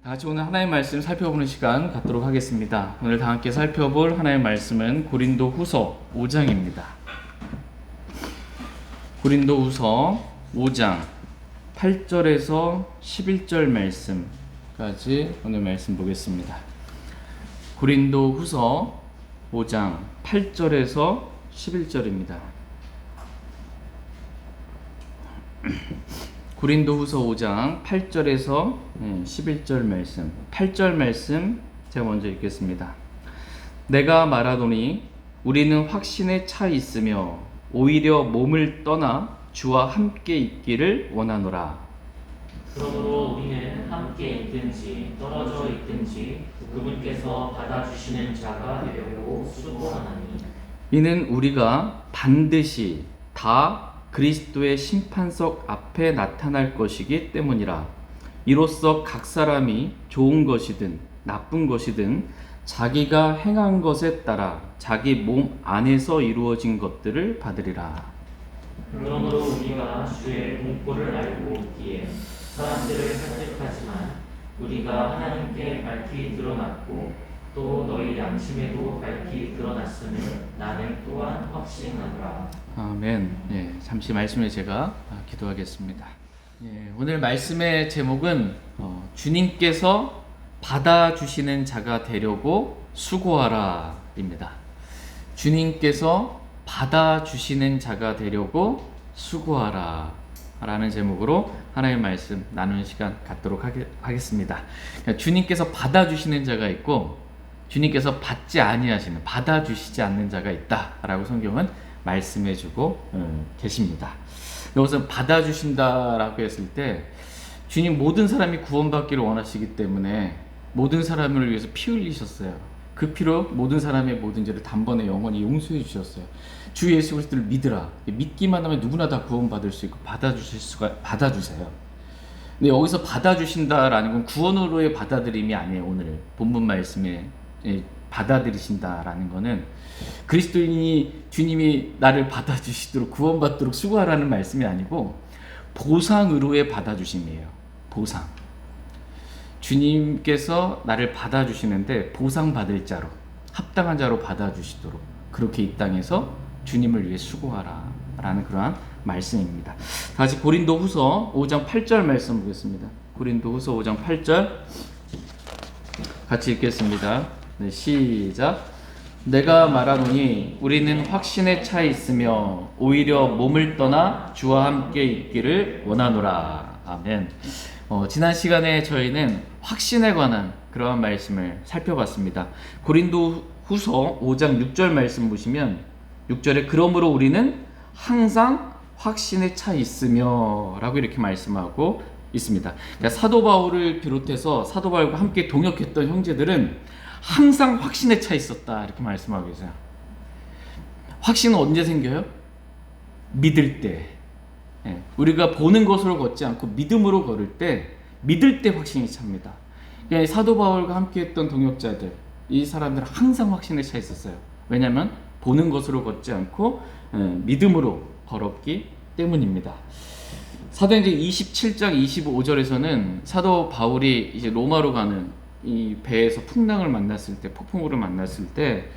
다 같이 오늘 하나님의 말씀 살펴보는 시간 갖도록 하겠습니다. 오늘 다 함께 살펴볼 하나님의 말씀은 고린도후서 5장입니다. 고린도후서 5장 8절에서 11절 말씀까지 오늘 말씀 보겠습니다. 고린도후서 5장 8절에서 11절입니다. 고린도후서 5장 8절에서 11절 말씀. 8절 말씀 제가 먼저 읽겠습니다. 내가 말하노니 우리는 확신에 차 있으며 오히려 몸을 떠나 주와 함께 있기를 원하노라. 그러므로 우리는 함께 있든지 떨어져 있든지 그분께서 받아주시는 자가 되려고 수고하나니 이는 우리가 반드시 다 그리스도의 심판석 앞에 나타날 것이기 때문이라. 이로써 각 사람이 좋은 것이든 나쁜 것이든 자기가 행한 것에 따라 자기 몸 안에서 이루어진 것들을 받으리라. 그러므로 우리가 주의 공포를 알고 있기에 사람들을 설득하지만 우리가 하나님께 밝히 드러났고 또 너희 양심에도 밝히 드러났음을 나는 또한 확신하노라. 아멘. 잠시 말씀을 제가 기도하겠습니다. 오늘 말씀의 제목은 주님께서 받아주시는 자가 되려고 수고하라입니다. 주님께서 받아주시는 자가 되려고 수고하라 라는 제목으로 하나님의 말씀 나누는 시간 갖도록 하겠습니다. 주님께서 받아주시는 자가 있고 주님께서 받지 아니하시는, 받아주시지 않는 자가 있다라고 성경은 말씀해주고 계십니다. 여기서 받아주신다라고 했을 때 주님 모든 사람이 구원받기를 원하시기 때문에 모든 사람을 위해서 피 흘리셨어요. 그 피로 모든 사람의 모든 죄를 단번에 영원히 용서해 주셨어요. 주 예수 그리스도를 믿으라. 믿기만 하면 누구나 다 구원받을 수 있고 받아주세요. 근데 여기서 받아주신다라는 건 구원으로의 받아들임이 아니에요. 오늘 본문 말씀에 받아들이신다라는 거는 그리스도인이 주님이 나를 받아주시도록 구원받도록 수고하라는 말씀이 아니고 보상으로의 받아주심이에요. 보상. 주님께서 나를 받아주시는데 보상받을 자로, 합당한 자로 받아주시도록 그렇게 이 땅에서 주님을 위해 수고하라 라는 그러한 말씀입니다. 다시 고린도후서 5장 8절 말씀 보겠습니다. 고린도후서 5장 8절 같이 읽겠습니다. 시작. 내가 말하노니 우리는 확신에 차 있으며 오히려 몸을 떠나 주와 함께 있기를 원하노라. 아멘. 지난 시간에 저희는 확신에 관한 그러한 말씀을 살펴봤습니다. 고린도후서 5장 6절 말씀 보시면 6절에 그러므로 우리는 항상 확신에 차 있으며 라고 이렇게 말씀하고 있습니다. 그러니까 사도 바울을 비롯해서 사도 바울과 함께 동역했던 형제들은 항상 확신에 차 있었다 이렇게 말씀하고 계세요. 확신은 언제 생겨요? 믿을 때. 우리가 보는 것으로 걷지 않고 믿음으로 걸을 때, 믿을 때 확신이 찹니다. 그러니까 사도 바울과 함께했던 동역자들, 이 사람들은 항상 확신에 차 있었어요. 왜냐하면 보는 것으로 걷지 않고 믿음으로 걸었기 때문입니다. 사도행전 27장 25절에서는 사도 바울이 이제 로마로 가는 이 배에서 풍랑을 만났을 때, 폭풍우를 만났을 때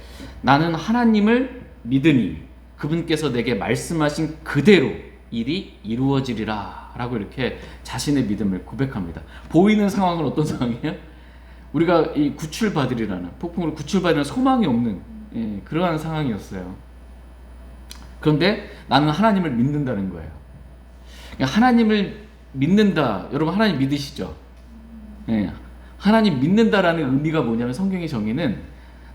나는 하나님을 믿으니 그분께서 내게 말씀하신 그대로 일이 이루어지리라 라고 이렇게 자신의 믿음을 고백합니다. 보이는 상황은 어떤 상황이에요? 우리가 이 구출받으리라는, 폭풍으로 구출받으리라는 소망이 없는 그러한 상황이었어요. 그런데 나는 하나님을 믿는다는 거예요. 하나님을 믿는다. 여러분 하나님 믿으시죠? 하나님 믿는다라는 의미가 뭐냐면 성경의 정의는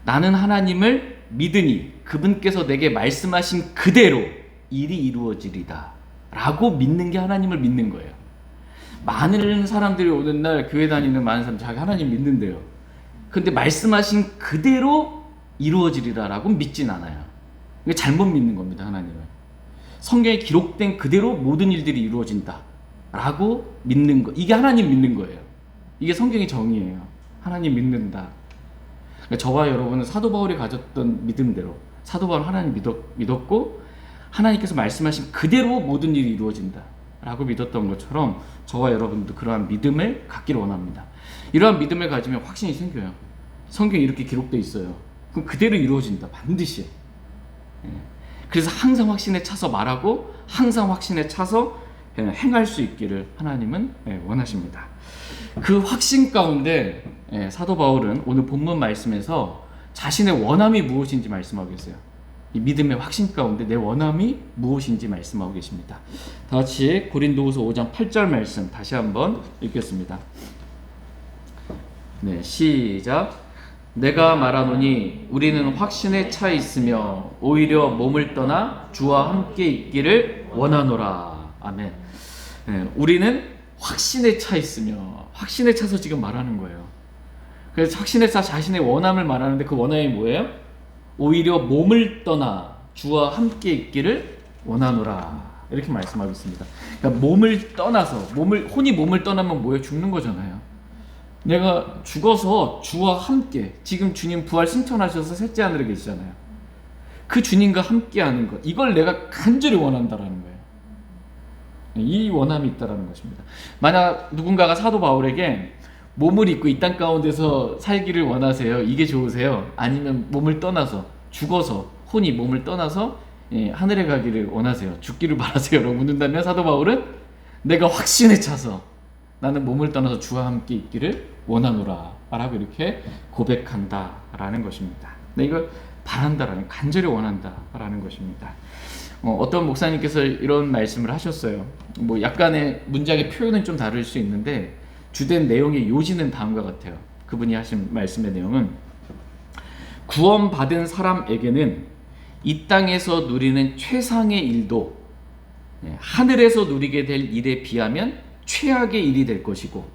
나는 하나님을 믿으니 그분께서 내게 말씀하신 그대로 일이 이루어지리다 라고 믿는 게 하나님을 믿는 거예요. 많은 사람들이 오는 날 교회 다니는 많은 사람들이 자기 하나님 믿는데요. 근데 말씀하신 그대로 이루어지리라 라고 믿진 않아요. 이게 잘못 믿는 겁니다. 하나님을. 성경에 기록된 그대로 모든 일들이 이루어진다 라고 믿는 거, 이게 하나님 믿는 거예요. 이게 성경의 정의예요. 하나님 믿는다. 그러니까 저와 여러분은 사도 바울이 가졌던 믿음대로 사도 바울은 하나님 믿었고 하나님께서 말씀하신 그대로 모든 일이 이루어진다. 라고 믿었던 것처럼 저와 여러분도 그러한 믿음을 갖기를 원합니다. 이러한 믿음을 가지면 확신이 생겨요. 성경에 이렇게 기록되어 있어요. 그럼 그대로 이루어진다. 반드시. 그래서 항상 확신에 차서 말하고 항상 확신에 차서 행할 수 있기를 하나님은 원하십니다. 그 확신 가운데 사도 바울은 오늘 본문 말씀에서 자신의 원함이 무엇인지 말씀하고 계세요. 이 믿음의 확신 가운데 내 원함이 무엇인지 말씀하고 계십니다. 다 같이 고린도후서 5장 8절 말씀 다시 한번 읽겠습니다. 네, 시작. 내가 말하노니 우리는 확신에 차 있으며 오히려 몸을 떠나 주와 함께 있기를 원하노라. 아멘. 우리는 확신에 차 있으며, 확신에 차서 지금 말하는 거예요. 그래서 확신에 차 자신의 원함을 말하는데 그 원함이 뭐예요? 오히려 몸을 떠나 주와 함께 있기를 원하노라. 이렇게 말씀하고 있습니다. 그러니까 몸을 떠나서, 혼이 몸을 떠나면 뭐예요? 죽는 거잖아요. 내가 죽어서 주와 함께, 지금 주님 부활 승천하셔서 셋째 하늘에 계시잖아요. 그 주님과 함께 하는 것, 이걸 내가 간절히 원한다라는 거예요. 이 원함이 있다라는 것입니다. 만약 누군가가 사도 바울에게 몸을 입고 이 땅 가운데서 살기를 원하세요? 이게 좋으세요? 아니면 몸을 떠나서, 죽어서, 혼이 몸을 떠나서 하늘에 가기를 원하세요? 죽기를 바라세요? 라고 묻는다면 사도 바울은 내가 확신에 차서 나는 몸을 떠나서 주와 함께 있기를 원하노라 라고 이렇게 고백한다라는 것입니다. 이걸 바란다라는, 간절히 원한다라는 것입니다. 어떤 목사님께서 이런 말씀을 하셨어요. 뭐 약간의 문장의 표현은 좀 다를 수 있는데 주된 내용의 요지는 다음과 같아요. 그분이 하신 말씀의 내용은 구원받은 사람에게는 이 땅에서 누리는 최상의 일도 하늘에서 누리게 될 일에 비하면 최악의 일이 될 것이고,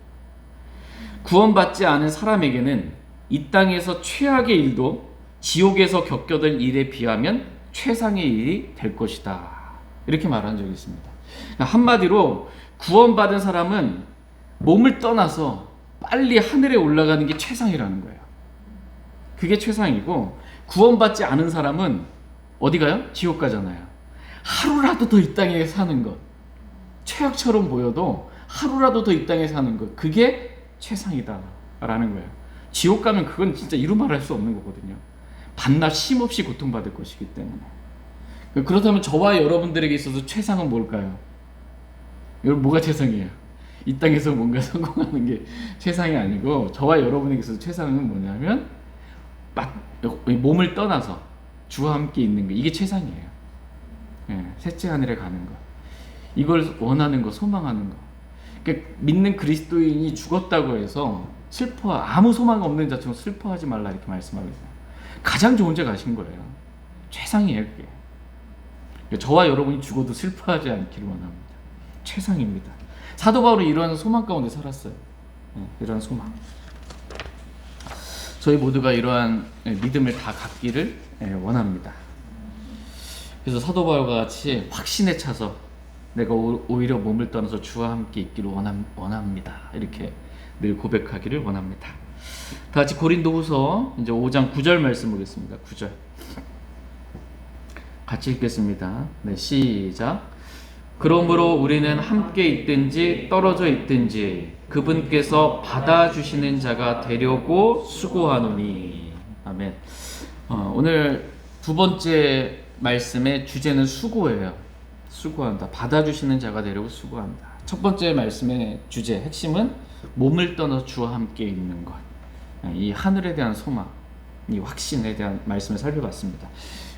구원받지 않은 사람에게는 이 땅에서 최악의 일도 지옥에서 겪게 될 일에 비하면 최상의 일이 될 것이다. 이렇게 말한 적이 있습니다. 한마디로 구원받은 사람은 몸을 떠나서 빨리 하늘에 올라가는 게 최상이라는 거예요. 그게 최상이고, 구원받지 않은 사람은 어디 가요? 지옥 가잖아요. 하루라도 더 이 땅에 사는 것, 최악처럼 보여도 하루라도 더 이 땅에 사는 것, 그게 최상이다 라는 거예요. 지옥 가면 그건 진짜 이루 말할 수 없는 거거든요. 밤낮 쉼없이 고통받을 것이기 때문에. 그렇다면 저와 여러분들에게 있어서 최상은 뭘까요? 여러분, 뭐가 최상이에요? 이 땅에서 뭔가 성공하는 게 최상이 아니고, 저와 여러분에게 있어서 최상은 뭐냐면 몸을 떠나서 주와 함께 있는 거, 이게 최상이에요. 셋째 하늘에 가는 거, 이걸 원하는 거, 소망하는 거. 그러니까 믿는 그리스도인이 죽었다고 해서 아무 소망 없는 자처럼 슬퍼하지 말라 이렇게 말씀하고 있어요. 가장 좋은 데 가신 거예요. 최상이에요, 그게. 그러니까 저와 여러분이 죽어도 슬퍼하지 않기를 원합니다. 최상입니다. 사도 바울은 이러한 소망 가운데 살았어요. 이러한 소망. 저희 모두가 이러한 믿음을 다 갖기를 원합니다. 그래서 사도 바울과 같이 확신에 차서 내가 오히려 몸을 떠나서 주와 함께 있기를 원합니다. 이렇게 늘 고백하기를 원합니다. 다 같이 고린도후서 이제 5장 9절 말씀 보겠습니다. 9절. 같이 읽겠습니다. 네, 시작. 그러므로 우리는 함께 있든지 떨어져 있든지 그분께서 받아주시는 자가 되려고 수고하노니. 아멘. 오늘 두 번째 말씀의 주제는 수고예요. 수고한다. 받아주시는 자가 되려고 수고한다. 첫 번째 말씀의 주제, 핵심은 몸을 떠나 주와 함께 있는 것. 이 하늘에 대한 소망, 이 확신에 대한 말씀을 살펴봤습니다.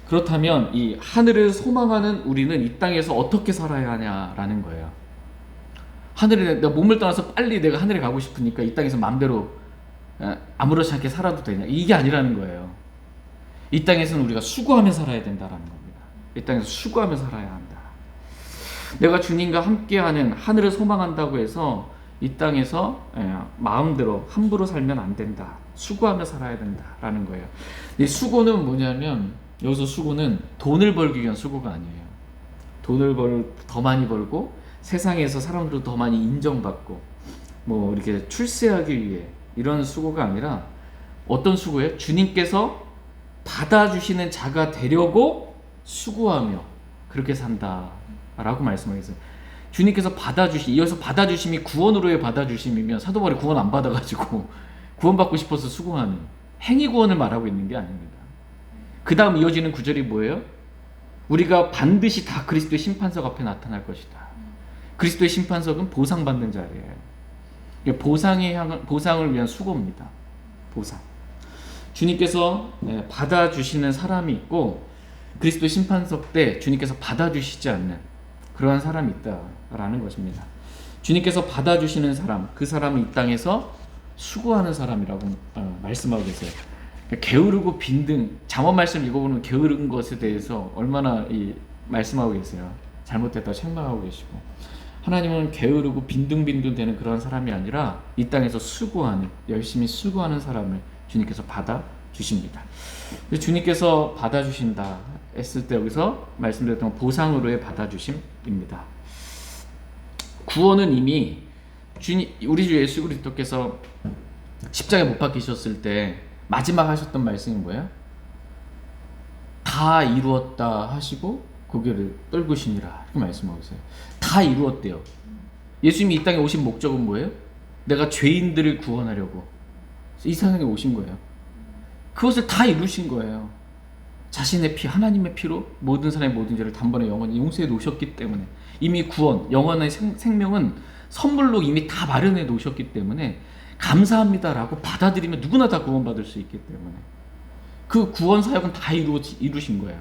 그렇다면 이 하늘을 소망하는 우리는 이 땅에서 어떻게 살아야 하냐라는 거예요. 내가 몸을 떠나서 빨리 내가 하늘에 가고 싶으니까 이 땅에서 마음대로 아무렇지 않게 살아도 되냐, 이게 아니라는 거예요. 이 땅에서는 우리가 수고하며 살아야 된다라는 겁니다. 이 땅에서 수고하며 살아야 한다. 내가 주님과 함께하는 하늘을 소망한다고 해서 이 땅에서 마음대로 함부로 살면 안 된다. 수고하며 살아야 된다라는 거예요. 이 수고는 뭐냐면, 여기서 수고는 돈을 벌기 위한 수고가 아니에요. 돈을 더 많이 벌고 세상에서 사람들도 더 많이 인정받고 뭐 이렇게 출세하기 위해 이런 수고가 아니라 어떤 수고예요? 주님께서 받아주시는 자가 되려고 수고하며 그렇게 산다라고 말씀하셨어요. 주님께서 이어서 받아주심이 구원으로의 받아주심이면 사도 바울이 구원 안 받아가지고 구원받고 싶어서 수고하는 행위 구원을 말하고 있는 게 아닙니다. 그 다음 이어지는 구절이 뭐예요? 우리가 반드시 다 그리스도의 심판석 앞에 나타날 것이다. 그리스도의 심판석은 보상받는 자리예요. 보상을 위한 수고입니다. 보상. 주님께서 받아주시는 사람이 있고 그리스도의 심판석 때 주님께서 받아주시지 않는 그러한 사람이 있다라는 것입니다. 주님께서 받아주시는 사람, 그 사람은 이 땅에서 수고하는 사람이라고 말씀하고 계세요. 게으르고 빈등, 잠언 말씀 읽어보면 게으른 것에 대해서 얼마나 말씀하고 계세요. 잘못됐다고 책망하고 계시고, 하나님은 게으르고 빈둥빈둥 되는 그런 사람이 아니라 이 땅에서 수고하는, 열심히 수고하는 사람을 주님께서 받아주십니다. 주님께서 받아주신다 했을 때 여기서 말씀드렸던 보상으로의 받아주심입니다. 구원은 이미 우리 주 예수 그리스도께서 십자가에 못 박히셨을 때 마지막 하셨던 말씀이 뭐예요? 다 이루었다 하시고 고개를 떨구시니라 이렇게 말씀하고 있어요. 다 이루었대요. 예수님이 이 땅에 오신 목적은 뭐예요? 내가 죄인들을 구원하려고 이 세상에 오신 거예요. 그것을 다 이루신 거예요. 자신의 피, 하나님의 피로 모든 사람의 모든 죄를 단번에 영원히 용서해 놓으셨기 때문에, 이미 구원, 영원의 생명은 선물로 이미 다 마련해 놓으셨기 때문에 감사합니다라고 받아들이면 누구나 다 구원받을 수 있기 때문에 그 구원 사역은 다 이루신 거예요.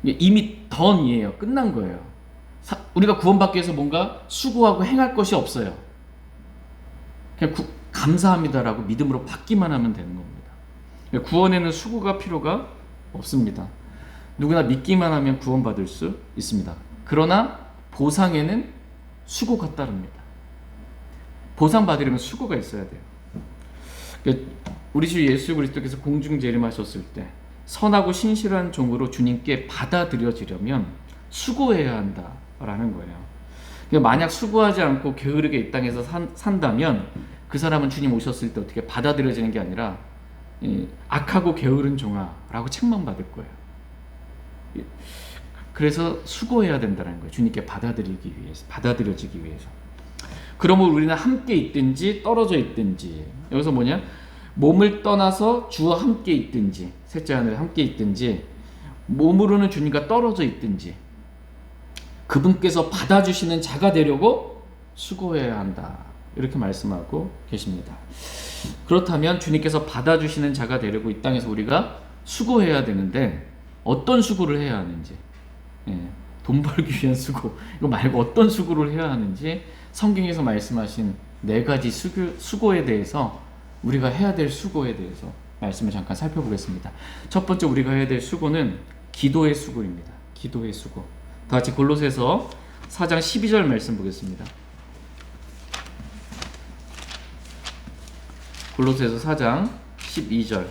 이미 던이에요. 끝난 거예요. 우리가 구원받기 위해서 뭔가 수고하고 행할 것이 없어요. 그냥 감사합니다라고 믿음으로 받기만 하면 되는 겁니다. 구원에는 수고가 필요가 없습니다. 누구나 믿기만 하면 구원받을 수 있습니다. 그러나 보상에는 수고가 따릅니다. 보상받으려면 수고가 있어야 돼요. 우리 주 예수 그리스도께서 공중 재림하셨을 때 선하고 신실한 종으로 주님께 받아들여지려면 수고해야 한다라는 거예요. 만약 수고하지 않고 게으르게 이 땅에서 산다면 그 사람은 주님 오셨을 때 어떻게 받아들여지는 게 아니라 악하고 게으른 종아라고 책망받을 거예요. 그래서 수고해야 된다는 거예요. 주님께 받아들여지기 위해서. 그러므로 우리는 함께 있든지 떨어져 있든지, 여기서 뭐냐? 몸을 떠나서 주와 함께 있든지, 셋째 하늘에 함께 있든지, 몸으로는 주님과 떨어져 있든지 그분께서 받아주시는 자가 되려고 수고해야 한다, 이렇게 말씀하고 계십니다. 그렇다면 주님께서 받아주시는 자가 되려고 이 땅에서 우리가 수고해야 되는데 어떤 수고를 해야 하는지, 돈 벌기 위한 수고 이거 말고 어떤 수고를 해야 하는지 성경에서 말씀하신 4가지 수고에 대해서, 우리가 해야 될 수고에 대해서 말씀을 잠깐 살펴보겠습니다. 첫 번째 우리가 해야 될 수고는 기도의 수고입니다. 기도의 수고. 다 같이 골로새서 4장 12절 말씀 보겠습니다. 골로새서 4장 12절.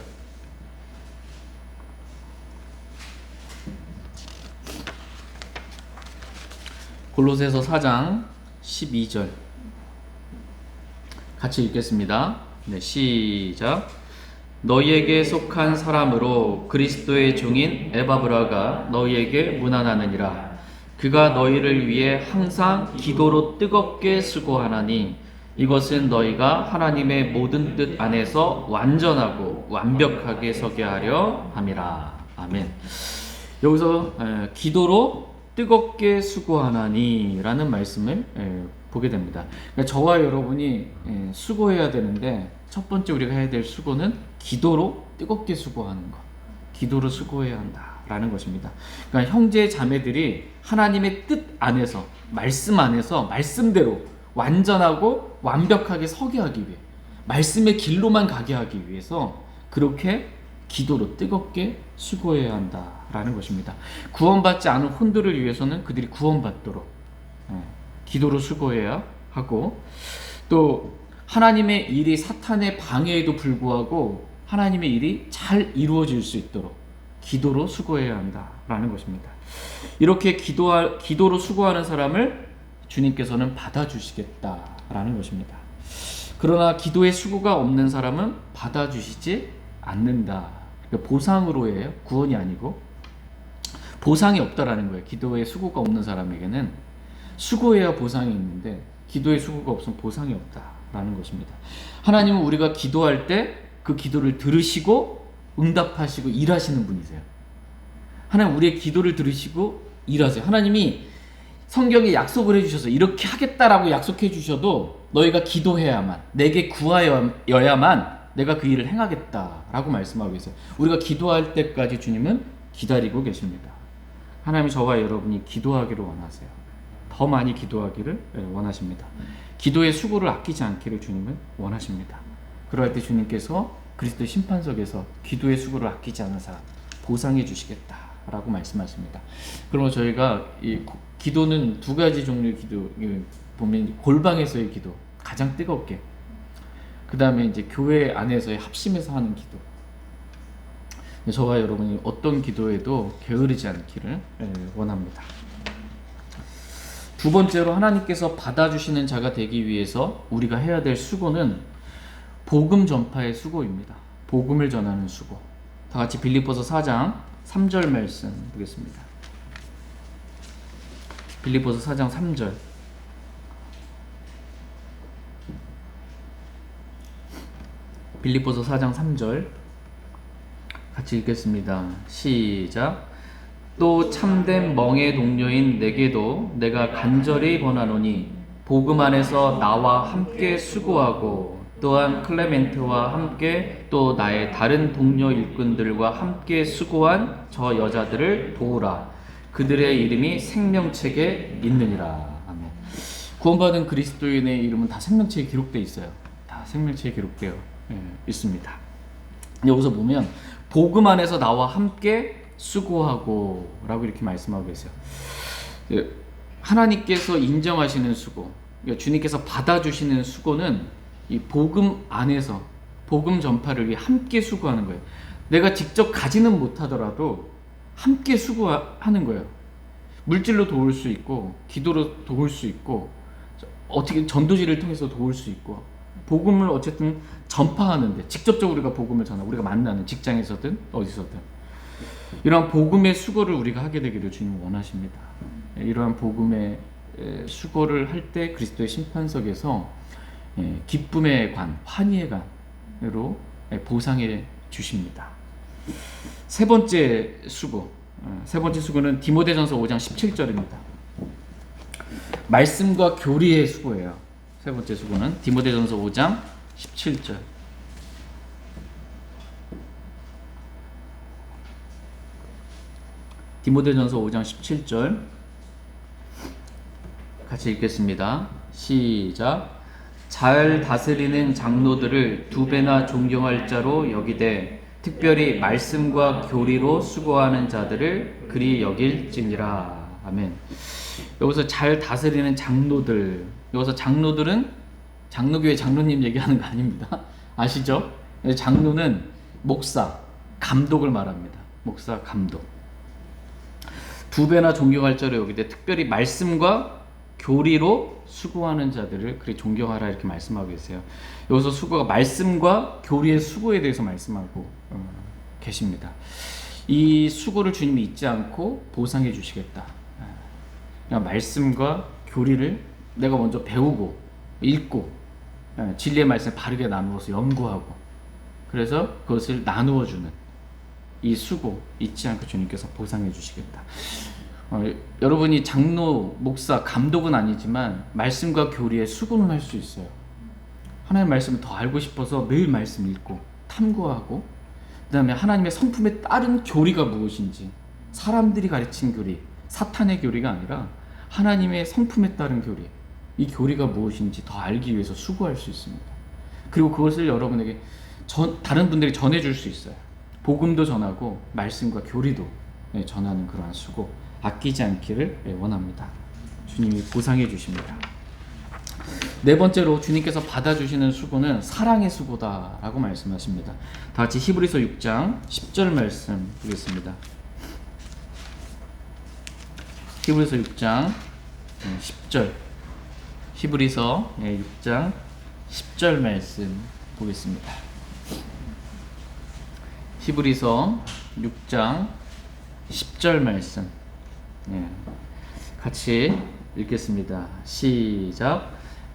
골로새서 4장 12절 같이 읽겠습니다. 네, 시작. 너희에게 속한 사람으로 그리스도의 종인 에바브라가 너희에게 문안하느니라. 그가 너희를 위해 항상 기도로 뜨겁게 수고하나니 이것은 너희가 하나님의 모든 뜻 안에서 완전하고 완벽하게 서게 하려 함이라. 아멘. 여기서 기도로 뜨겁게 수고하나니 라는 말씀을 보게 됩니다. 그러니까 저와 여러분이 수고해야 되는데 첫 번째 우리가 해야 될 수고는 기도로 뜨겁게 수고하는 것, 기도로 수고해야 한다라는 것입니다. 그러니까 형제 자매들이 하나님의 뜻 안에서, 말씀 안에서 말씀대로 완전하고 완벽하게 서게 하기 위해, 말씀의 길로만 가게 하기 위해서 그렇게 기도로 뜨겁게 수고해야 한다라는 것입니다. 구원받지 않은 혼들을 위해서는 그들이 구원받도록 기도로 수고해야 하고, 또 하나님의 일이 사탄의 방해에도 불구하고 하나님의 일이 잘 이루어질 수 있도록 기도로 수고해야 한다라는 것입니다. 이렇게 기도로 수고하는 사람을 주님께서는 받아주시겠다라는 것입니다. 그러나 기도의 수고가 없는 사람은 받아주시지 않는다. 그러니까 보상으로예요. 구원이 아니고 보상이 없다라는 거예요. 기도의 수고가 없는 사람에게는 수고해야 보상이 있는데 기도의 수고가 없으면 보상이 없다라는 것입니다. 하나님은 우리가 기도할 때 그 기도를 들으시고 응답하시고 일하시는 분이세요. 하나님 우리의 기도를 들으시고 일하세요. 하나님이 성경에 약속을 해주셔서 이렇게 하겠다라고 약속해 주셔도 너희가 기도해야만, 내게 구하여야만 내가 그 일을 행하겠다라고 말씀하고 계세요. 우리가 기도할 때까지 주님은 기다리고 계십니다. 하나님이 저와 여러분이 기도하기를 원하세요. 더 많이 기도하기를 원하십니다. 기도의 수고를 아끼지 않기를 주님은 원하십니다. 그럴 때 주님께서 그리스도의 심판석에서 기도의 수고를 아끼지 않은 사람 보상해 주시겠다라고 말씀하십니다. 그러면 저희가 이 기도는 두 가지 종류의 기도 보면 골방에서의 기도 가장 뜨겁게, 그 다음에 이제 교회 안에서의 합심해서 하는 기도. 저와 여러분이 어떤 기도에도 게으르지 않기를 원합니다. 두 번째로 하나님께서 받아주시는 자가 되기 위해서 우리가 해야 될 수고는 복음 전파의 수고입니다. 복음을 전하는 수고. 다 같이 빌립보서 4장 3절 말씀 보겠습니다. 빌립보서 4장 3절. 빌립보서 4장 3절 같이 읽겠습니다. 시작. 또 참된 멍의 동료인 내게도 내가 간절히 권하노니 복음 안에서 나와 함께 수고하고 또한 클레멘트와 함께 또 나의 다른 동료 일꾼들과 함께 수고한 저 여자들을 도우라. 그들의 이름이 생명책에 있느니라. 아멘. 구원받은 그리스도인의 이름은 다 생명책에 기록되어 있어요. 다 생명책에 기록되어 있습니다. 여기서 보면 복음 안에서 나와 함께 수고하고 라고 이렇게 말씀하고 계세요. 하나님께서 인정하시는 수고, 그러니까 주님께서 받아주시는 수고는 이 복음 안에서 복음 전파를 위해 함께 수고하는 거예요. 내가 직접 가지는 못하더라도 함께 수고하는 거예요. 물질로 도울 수 있고 기도로 도울 수 있고 어떻게 전도지를 통해서 도울 수 있고 복음을 어쨌든 전파하는데 직접적으로 우리가 복음을 전하고 우리가 만나는 직장에서든 어디서든 이러한 복음의 수고를 우리가 하게 되기를 주님 원하십니다. 이러한 복음의 수고를 할 때 그리스도의 심판석에서 기쁨의 관, 환희의 관으로 보상해 주십니다. 세 번째 수고. 세 번째 수고는 디모데전서 5장 17절입니다. 말씀과 교리의 수고예요. 세 번째 수고는 디모데전서 5장 17절. 디모데전서 5장 17절 같이 읽겠습니다. 시작. 잘 다스리는 장로들을 두 배나 존경할 자로 여기되 특별히 말씀과 교리로 수고하는 자들을 그리 여길지니라. 아멘. 여기서 잘 다스리는 장로들, 여기서 장로들은 장로교회 장로님 얘기하는 거 아닙니다. 아시죠? 장로는 목사, 감독을 말합니다. 목사, 감독. 두 배나 존경할 자로 여기되 특별히 말씀과 교리로 수고하는 자들을 그리 존경하라 이렇게 말씀하고 계세요. 여기서 수고가 말씀과 교리의 수고에 대해서 말씀하고 계십니다. 이 수고를 주님이 잊지 않고 보상해 주시겠다. 그러니까 말씀과 교리를 내가 먼저 배우고 읽고 진리의 말씀을 바르게 나누어서 연구하고 그래서 그것을 나누어 주는 이 수고 잊지 않고 주님께서 보상해 주시겠다. 여러분이 장로, 목사, 감독은 아니지만 말씀과 교리에 수고는 할 수 있어요. 하나님의 말씀을 더 알고 싶어서 매일 말씀 읽고 탐구하고 그 다음에 하나님의 성품에 따른 교리가 무엇인지 사람들이 가르친 교리, 사탄의 교리가 아니라 하나님의 성품에 따른 교리, 이 교리가 무엇인지 더 알기 위해서 수고할 수 있습니다. 그리고 그것을 여러분에게 다른 분들이 전해줄 수 있어요. 복음도 전하고 말씀과 교리도 전하는 그러한 수고 아끼지 않기를 원합니다. 주님이 보상해 주십니다. 네 번째로 주님께서 받아주시는 수고는 사랑의 수고다라고 말씀하십니다. 다 같이 히브리서 6장 10절 말씀 보겠습니다. 히브리서 6장 10절 히브리서 6장 10절 말씀 보겠습니다. 히브리서 6장 10절 말씀 같이 읽겠습니다. 시작.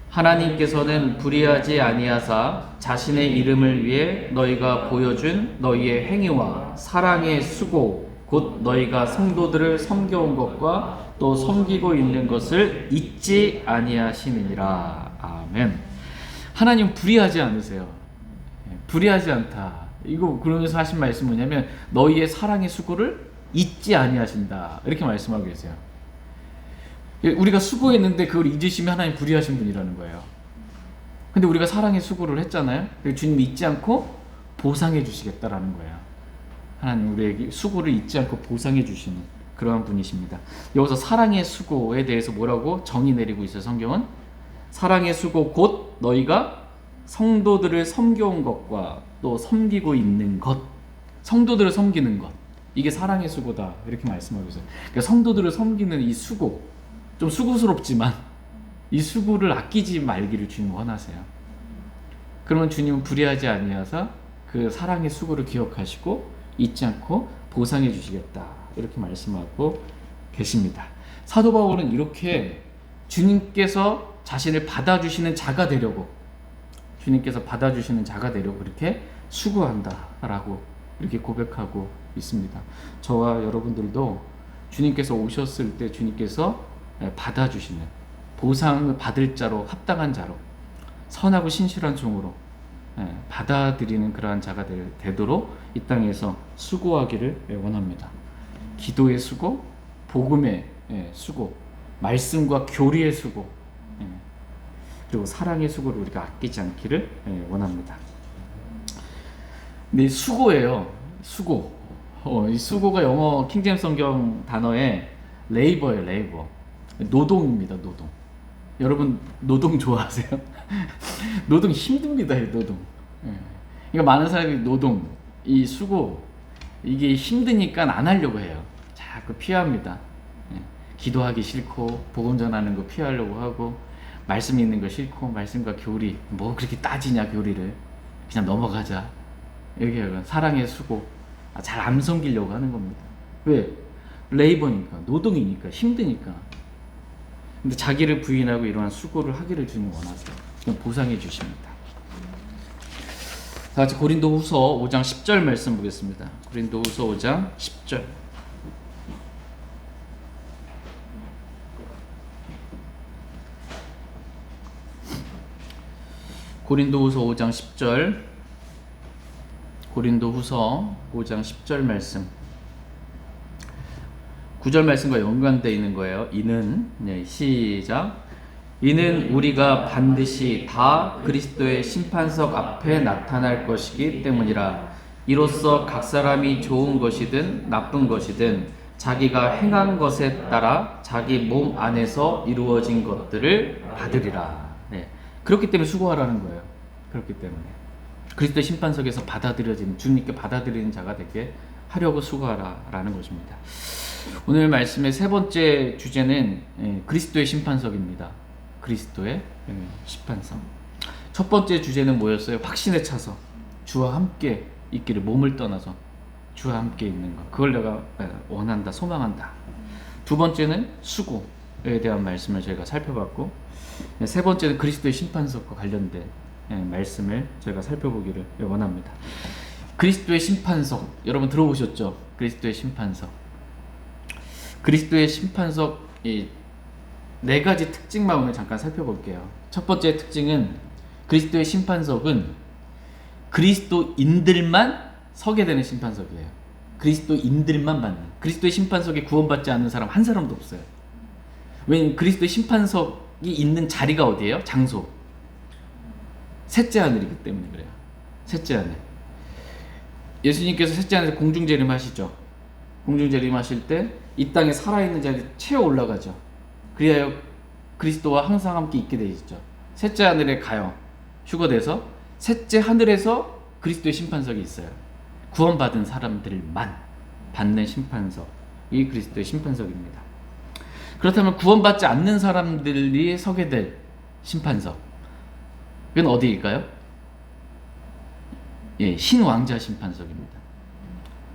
하나님께서는 불의하지 아니하사 자신의 이름을 위해 너희가 보여준 너희의 행위와 사랑의 수고 곧 너희가 성도들을 섬겨온 것과 또 섬기고 있는 것을 잊지 아니하시느니라. 아멘. 하나님 불의하지 않으세요. 불의하지 않다. 이거 그러면서 하신 말씀 뭐냐면 너희의 사랑의 수고를 잊지 아니하신다. 이렇게 말씀하고 계세요. 우리가 수고했는데 그걸 잊으시면 하나님 불의하신 분이라는 거예요. 근데 우리가 사랑의 수고를 했잖아요. 주님이 잊지 않고 보상해 주시겠다라는 거예요. 하나님 우리에게 수고를 잊지 않고 보상해 주시는 그러한 분이십니다. 여기서 사랑의 수고에 대해서 뭐라고 정의 내리고 있어요. 성경은 사랑의 수고 곧 너희가 성도들을 섬겨온 것과 또 섬기고 있는 것, 성도들을 섬기는 것, 이게 사랑의 수고다 이렇게 말씀하고 있어요. 그러니까 성도들을 섬기는 이 수고, 좀 수고스럽지만 이 수고를 아끼지 말기를 주님 원하세요. 그러면 주님은 불의하지 아니하사 그 사랑의 수고를 기억하시고 잊지 않고 보상해 주시겠다 이렇게 말씀하고 계십니다. 사도 바울은 이렇게 주님께서 자신을 받아주시는 자가 되려고, 주님께서 받아주시는 자가 되려고 그렇게 수고한다라고 이렇게 고백하고 있습니다. 저와 여러분들도 주님께서 오셨을 때 주님께서 받아주시는, 보상을 받을 자로, 합당한 자로, 선하고 신실한 종으로 받아들이는 그러한 자가 되도록 이 땅에서 수고하기를 원합니다. 기도의 수고, 복음의 수고, 말씀과 교리의 수고, 그리고 사랑의 수고를 우리가 아끼지 않기를 원합니다. 근데 수고예요. 수고. 이 수고가 영어 킹제임스 성경 단어에 레이버예요. 레이버. 노동입니다. 노동. 여러분 노동 좋아하세요? 노동 힘듭니다. 이 노동. 그러니까 많은 사람이 노동, 이 수고, 이게 힘드니까 안 하려고 해요. 자꾸 피합니다. 기도하기 싫고 복음 전하는 거 피하려고 하고 말씀 읽는 거 싫고 말씀과 교리 뭐 그렇게 따지냐 교리를 그냥 넘어가자 이렇게 하고 사랑의 수고 잘 안 섬기려고 하는 겁니다. 왜? 레이버니까, 노동이니까, 힘드니까. 근데 자기를 부인하고 이러한 수고를 하기를 주님 원하세요. 그냥 보상해 주십니다. 다 같이 고린도후서 5장 10절 말씀 보겠습니다. 고린도후서 5장 10절. 고린도후서 5장 10절. 고린도후서 5장 10절 말씀. 9절 말씀과 연관되어 있는 거예요. 이는 시작. 이는 우리가 반드시 다 그리스도의 심판석 앞에 나타날 것이기 때문이라. 이로써 각 사람이 좋은 것이든 나쁜 것이든 자기가 행한 것에 따라 자기 몸 안에서 이루어진 것들을 받으리라. 그렇기 때문에 수고하라는 거예요. 그렇기 때문에 그리스도의 심판석에서 받아들여지는, 주님께 받아들이는 자가 되게 하려고 수고하라라는 것입니다. 오늘 말씀의 세 번째 주제는 그리스도의 심판석입니다. 그리스도의 심판석. 첫 번째 주제는 뭐였어요? 확신에 차서 주와 함께 있기를, 몸을 떠나서 주와 함께 있는 것, 그걸 내가 원한다, 소망한다. 두 번째는 수고에 대한 말씀을 저희가 살펴봤고, 세 번째는 그리스도의 심판석과 관련된 말씀을 저희가 살펴보기를 원합니다. 그리스도의 심판석, 여러분 들어보셨죠? 그리스도의 심판석. 그리스도의 심판석, 이 네 가지 특징만 오늘 잠깐 살펴볼게요. 첫 번째 특징은 그리스도의 심판석은 그리스도인들만 서게 되는 심판석이에요. 그리스도인들만 받는, 그리스도의 심판석에 구원받지 않는 사람 한 사람도 없어요. 왜냐면 그리스도의 심판석이 있는 자리가 어디예요? 장소. 셋째 하늘이기 때문에 그래요. 셋째 하늘. 예수님께서 셋째 하늘에서 공중재림하시죠. 공중재림하실 때 이 땅에 살아있는 자들이 채워 올라가죠. 그리하여 그리스도와 항상 함께 있게 되시죠. 셋째 하늘에 가요. 휴거돼서 셋째 하늘에서 그리스도의 심판석이 있어요. 구원받은 사람들만 받는 심판석이 그리스도의 심판석입니다. 그렇다면 구원받지 않는 사람들이 서게 될 심판석, 이건 어디일까요? 신왕자 심판석입니다.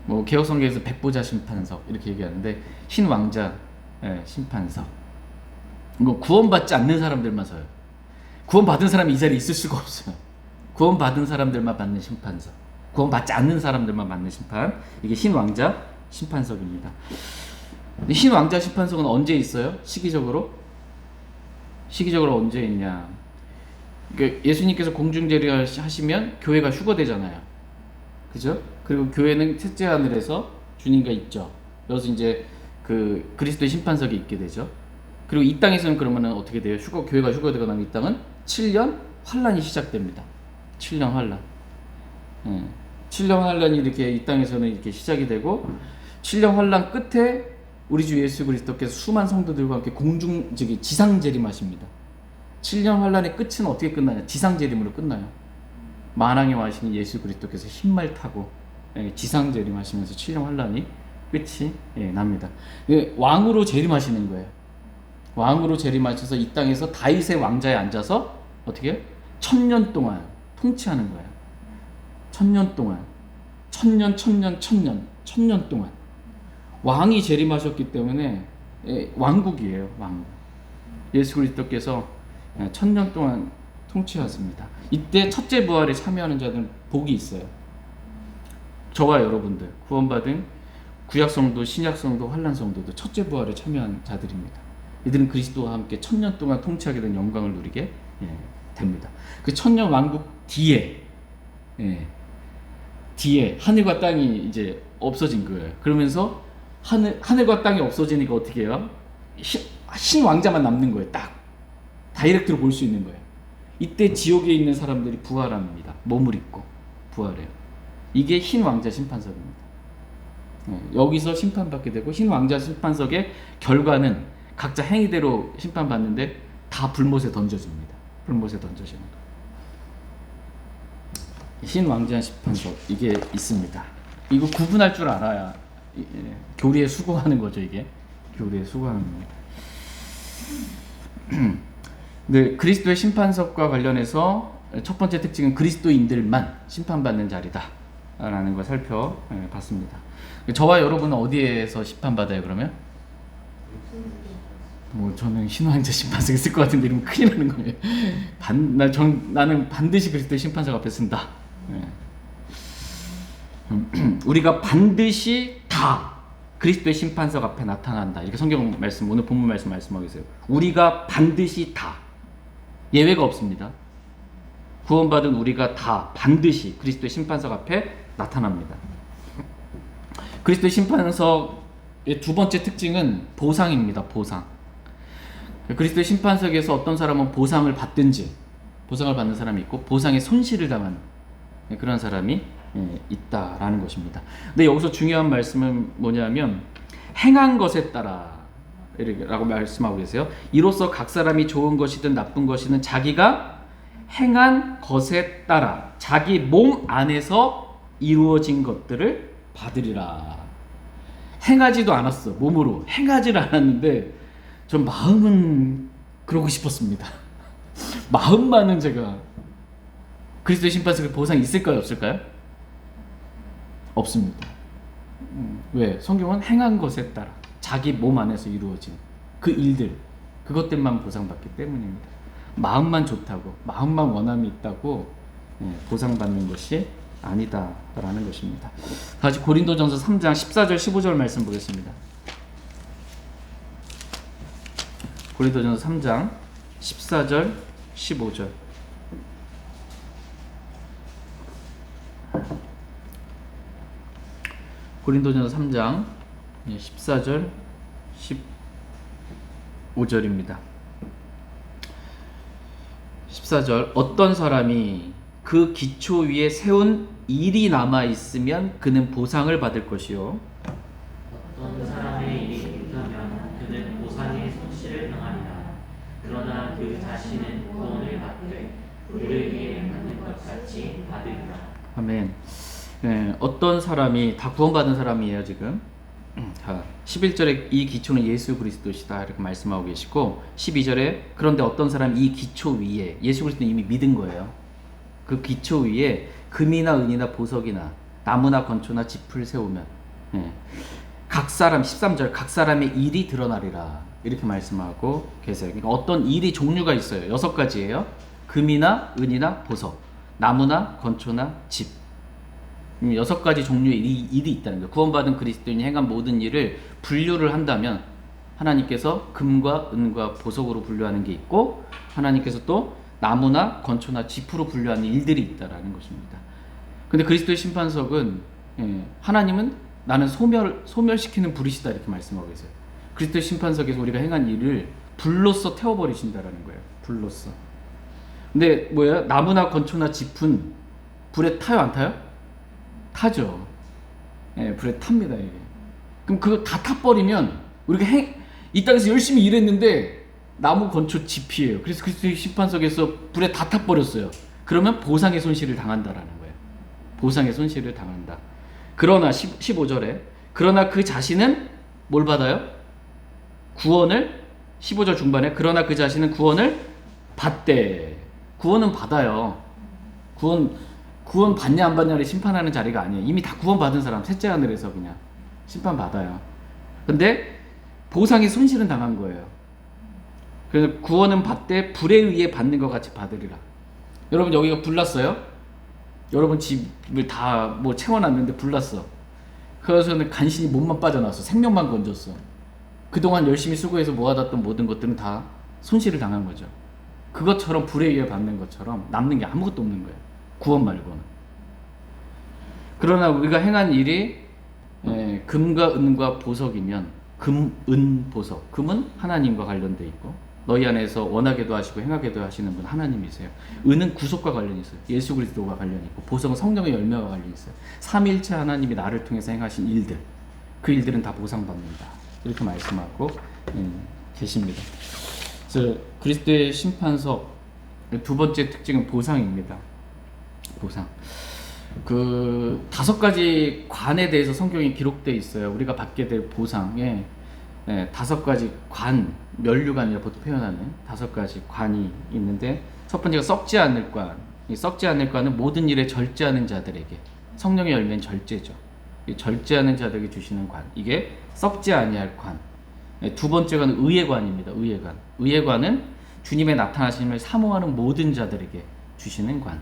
뭐 개혁성경에서 백보자 심판석 이렇게 얘기하는데 신왕자 심판석. 이거 구원받지 않는 사람들만 서요. 구원받은 사람이 이 자리에 있을 수가 없어요. 구원받은 사람들만 받는 심판석, 구원받지 않는 사람들만 받는 심판, 이게 흰왕자 심판석입니다. 근데 흰왕자 심판석은 언제 있어요? 시기적으로 언제 있냐? 그러니까 예수님께서 공중재림 하시면 교회가 휴거되잖아요. 그죠? 그리고 교회는 셋째 하늘에서 주님과 있죠. 여기서 이제 그 그리스도의 심판석이 있게 되죠. 그리고 이 땅에서는 그러면은 어떻게 돼요? 교회가 휴거되고 나면 이 땅은 7년 환란이 시작됩니다. 7년 환란. 7년 환란이 이렇게 이 땅에서는 이렇게 시작이 되고, 7년 환란 끝에 우리 주 예수 그리스도께서 수많은 성도들과 함께 지상 재림하십니다. 7년 환란의 끝은 어떻게 끝나냐? 지상 재림으로 끝나요. 만왕에 와시는 예수 그리스도께서 흰말 타고 지상 재림하시면서 7년 환란이 끝이 납니다. 왕으로 재림하시는 거예요. 왕으로 재림하셔서 이 땅에서 다윗의 왕자에 앉아서 어떻게 1000년 동안 통치하는 거예요. 1000년 동안, 1000년 동안 왕이 재림하셨기 때문에 왕국이에요. 왕국. 예수 그리스도께서 1000년 동안 통치하십니다. 이때 첫째 부활에 참여하는 자들은 복이 있어요. 저와 여러분들, 구원받은 구약성도 신약성도 환란성도도 첫째 부활에 참여한 자들입니다. 이들은 그리스도와 함께 1000년 동안 통치하게 된 영광을 누리게 됩니다. 그 1000년 왕국 뒤에 하늘과 땅이 이제 없어진 거예요. 그러면서 하늘과 땅이 없어지니까 어떻게 해요? 신 왕자만 남는 거예요. 딱 다이렉트로 볼 수 있는 거예요. 이때 지옥에 있는 사람들이 부활합니다. 몸을 입고 부활해요. 이게 흰 왕자 심판석입니다. 여기서 심판받게 되고, 흰 왕자 심판석의 결과는 각자 행위대로 심판받는데 다 불못에 던져집니다. 불못에 던져집니다. 흰 왕자 심판석, 이게 있습니다. 이거 구분할 줄 알아야 교리에 수고하는 거죠. 이게 교리에 수고하는 겁니다. 네, 그리스도의 심판석과 관련해서 첫 번째 특징은 그리스도인들만 심판받는 자리다 라는 걸 살펴봤습니다. 저와 여러분은 어디에서 심판받아요? 그러면 저는 신왕자 심판석에 있을 것 같은데 이러면 큰일 나는 거예요. 나는 반드시 그리스도의 심판석 앞에 쓴다. 우리가 반드시 다 그리스도의 심판석 앞에 나타난다. 이렇게 성경 말씀, 오늘 본문 말씀하고 계세요. 우리가 반드시 다, 예외가 없습니다. 구원받은 우리가 다 반드시 그리스도의 심판석 앞에 나타납니다. 그리스도의 심판석의 두 번째 특징은 보상입니다. 보상. 그리스도의 심판석에서 어떤 사람은 보상을 받든지, 보상을 받는 사람이 있고 보상의 손실을 당하는 그런 사람이 있다라는 것입니다. 근데 여기서 중요한 말씀은 뭐냐면 행한 것에 따라 라고 말씀하고 계세요. 이로써 각 사람이 좋은 것이든 나쁜 것이든 자기가 행한 것에 따라 자기 몸 안에서 이루어진 것들을 받으리라. 행하지도 않았어. 몸으로 행하지를 않았는데 전 마음은 그러고 싶었습니다. 마음만은 제가 그리스도의 심판석에 보상이 있을까요? 없을까요? 없습니다. 왜? 성경은 행한 것에 따라 자기 몸 안에서 이루어진 그 일들, 그것들만 보상받기 때문입니다. 마음만 좋다고, 마음만 원함이 있다고 보상받는 것이 아니다라는 것입니다. 다시 고린도전서 3장 14절 15절 말씀 보겠습니다. 고린도전서 3장 14절 15절. 고린도전서 3장 14절 15절입니다. 14절. 어떤 사람이 그 기초 위에 세운 일이 남아 있으면 그는 보상을 받을 것이요, 어떤 사람의 일이 있다면 그는 보상의 손실을 당하리라. 그러나 그 자신은 구원을 받되 우리를 위해 받는 것 같이 받으리라. 아멘. 어떤 사람이, 다 구원받은 사람이에요 지금. 11절에 이 기초는 예수 그리스도시다 이렇게 말씀하고 계시고, 12절에 그런데 어떤 사람이 이 기초 위에, 예수 그리스도는 이미 믿은 거예요. 그 기초 위에 금이나 은이나 보석이나 나무나 건초나 짚을 세우면 각 사람 13절 각 사람의 일이 드러나리라 이렇게 말씀하고 계세요. 그러니까 어떤 일이 종류가 있어요. 6가지예요. 금이나 은이나 보석, 나무나 건초나 집. 6가지 종류의 일이 있다는 거예요. 구원받은 그리스도인이 행한 모든 일을 분류를 한다면 하나님께서 금과 은과 보석으로 분류하는 게 있고 하나님께서 또 나무나 건초나 짚으로 분류하는 일들이 있다라는 것입니다. 근데 그리스도의 심판석은 하나님은 나는 소멸시키는 불이시다 이렇게 말씀하고 계세요. 그리스도의 심판석에서 우리가 행한 일을 불로써 태워버리신다라는 거예요. 불로써. 근데 뭐예요? 나무나 건초나 짚은 불에 타요 안 타요? 타죠. 불에 탑니다 이게. 그럼 그거 다 타버리면 우리가 이 땅에서 열심히 일했는데 나무 건초 짚이에요. 그래서 그리스도의 심판석에서 불에 다 타버렸어요. 그러면 보상의 손실을 당한다라는 거예요. 보상의 손실을 당한다. 그러나 15절에 그러나 그 자신은 뭘 받아요? 구원을 15절 중반에 그러나 그 자신은 구원을 받되 구원은 받아요. 구원 받냐 안 받냐를 심판하는 자리가 아니에요. 이미 다 구원 받은 사람 셋째 하늘에서 그냥 심판 받아요. 근데 보상의 손실은 당한 거예요. 그래서 구원은 받되 불에 의해 받는 것 같이 받으리라. 여러분 여기가 불났어요? 여러분 집을 다 뭐 채워놨는데 불났어. 그래서는 간신히 몸만 빠져나왔어. 생명만 건졌어. 그동안 열심히 수고해서 모아놨던 모든 것들은 다 손실을 당한 거죠. 그것처럼 불에 의해 받는 것처럼 남는 게 아무것도 없는 거예요. 구원 말고는. 그러나 우리가 행한 일이 금과 은과 보석이면 금, 은, 보석. 금은 하나님과 관련돼 있고 너희 안에서 원하게도 하시고 행하게도 하시는 분 하나님이세요. 은은 구속과 관련이 있어요. 예수 그리스도와 관련이 있고 보석은 성령의 열매와 관련이 있어요. 삼위일체 하나님이 나를 통해서 행하신 일들 그 일들은 다 보상받는다. 이렇게 말씀하고 계십니다. 그래서 그리스도의 심판석 두 번째 특징은 보상입니다. 보상. 그 5가지 관에 대해서 성경에 기록되어 있어요. 우리가 받게 될 보상에 5가지 관, 면류관이라 보통 표현하는 5가지 관이 있는데 첫 번째가 썩지 않을 관. 이 썩지 않을 관은 모든 일에 절제하는 자들에게 성령의 열매는 절제죠. 이 절제하는 자들에게 주시는 관. 이게 썩지 아니할 관. 두 번째가 의의 관입니다. 의의 관. 의의 관은 주님의 나타나심을 사모하는 모든 자들에게 주시는 관.